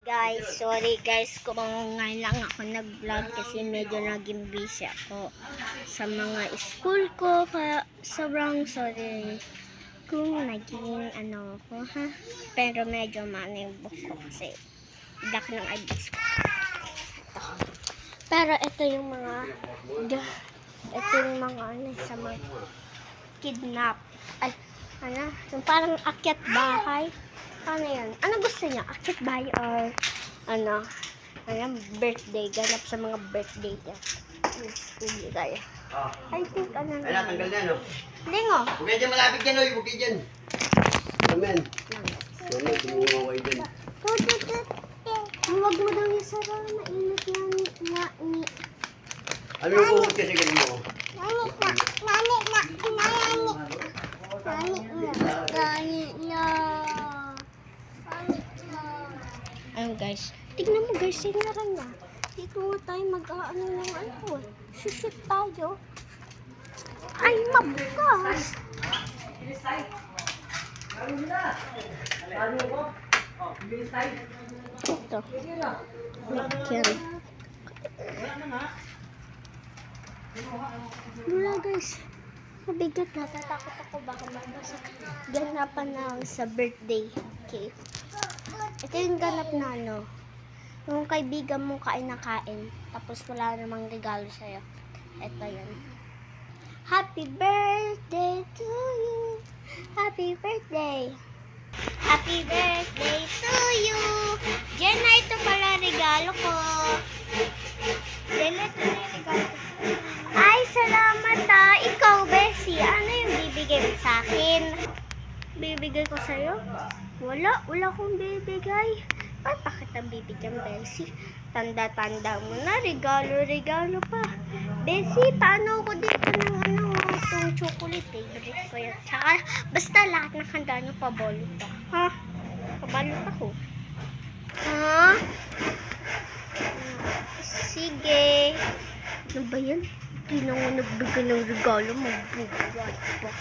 Guys, sorry guys kung ngayon lang ako nag-vlog kasi medyo naging busy ako sa mga school ko, kaya sobrang sorry kung naging ako ha, pero medyo yung book ko kasi black ng eyebrows ko. Pero ito yung mga sa mga kidnap, yung parang akyat bahay. Ano yan? Ano gusto niya? Akyat bahay or birthday? Ganap sa mga birthday niya. Hindi tayo. I think Ay, natanggal na, no? Hindi nga. Huwag kayo dyan, malapit dyan, oy. Huwag kayo dyan. Amen. Amen, tumuha kayo dyan. Huwag mo daw yung sara. Mainit nga ni. Ano yung uhod kasi ganun mo? Ayun guys, tignan mo guys, sinara na. Dito nga tayo mag-aano ng shoot tayo. Ay, mabukas. Ito. Wala guys. Mabigat, natatakot ako baka mabasag. Ganapan na sa birthday cake. Ito yung ganap na yung kaibigan mong kain na kain, tapos wala namang regalo sa'yo. Ito yan. Happy birthday to you. Happy birthday. Happy birthday to you. Jenna, ito pala regalo ko. Jenna, ito na yung regalo ko. Ay, salamat ha. Ikaw, Bessie, ano yung bibigay mo sa akin? Bibigay ko sa'yo? Wala akong bibigay. Bakit ang bibigyan, Bessie? Tanda-tanda mo na, regalo pa. Bessie, paano ako dito ng itong chocolate, favorite ko yan. Tsaka, basta lahat ng handa nyo pabalot pa. Ha? Pabalot ako. Ha? Sige. Ano ba yan? Hindi na ako nagbigay ng regalo, magbubugay pa.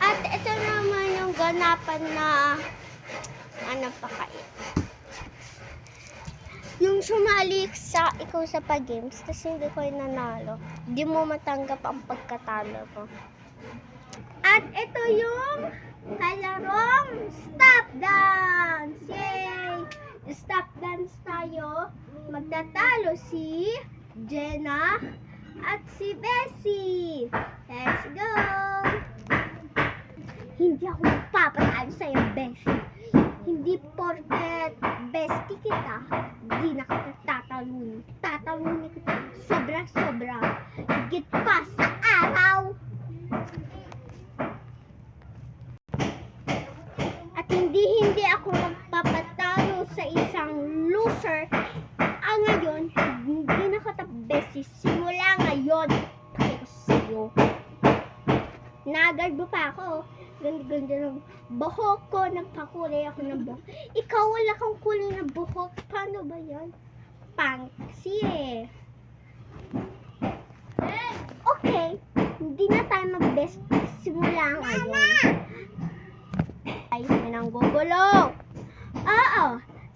At ito naman yung ganapan na pakain. Yung sumali ikaw sa pag-games, kasi hindi ko nanalo. Hindi mo matanggap ang pagkatalo mo. At ito yung kalarong stop dance! Yay! Stop dance tayo. Magtatalo si Jenna at si Bessie. Let's go! Hindi ako magpapatalo sa'yo, Bessie. Hindi porket bestie kita, hindi na kita tatalunin. Tatalunin kita sobra-sobra. Higit pa sa araw. At hindi ako magpapatalo sa isang loser. Ngayon, hindi na kita bestie. Simula ngayon, pakita ko sa'yo. Nagarbo pa ako. Ganda ng buhok ko. Nagpakulay ako ng buhok. Ikaw wala kang kulay ng buhok. Paano ba yan? Pangsi eh. Okay. Hindi na tayo mag-best simula ngayon. Ay, may nanggugulo. Oo.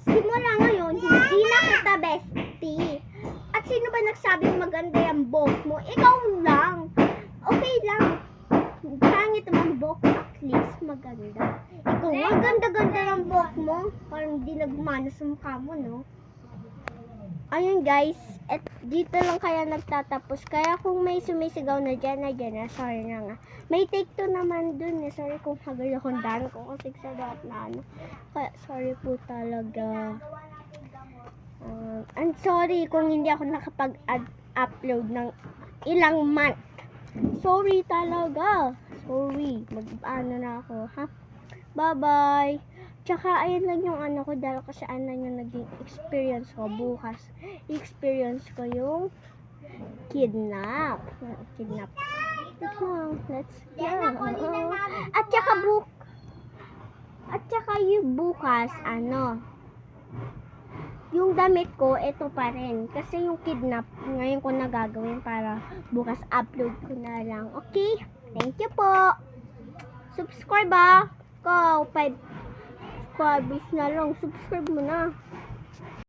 Simula ngayon, hindi na kita bestie. At sino ba nagsabing maganda yung buhok mo? Ikaw lang. Okay lang. Pangit naman buhok, at least maganda. Ikaw, ang ganda-ganda ng buhok mo. Parang di nagmana sa mukha mo, no? Ayun guys, dito lang kaya nagtatapos. Kaya kung may sumisigaw na dyan, sorry na nga. May take 2 naman dun eh. Sorry kung hagal akong daan ko kasi sa lahat na Kaya sorry po talaga. I'm sorry kung hindi ako nakapag-upload ng ilang month. Sorry talaga. Sorry. Mag-ano na ako, ha? Bye-bye. Tsaka, ayan lang yung ko dahil kasi yung naging experience ko bukas. Experience ko yung kidnap. Let's go. At tsaka yung bukas, yung damit ko, ito pa rin. Kasi yung kidnap, ngayon ko nagagawin para bukas upload ko na lang. Okay? Thank you po. Subscribe ko. 5 subscribers na lang. Subscribe mo na.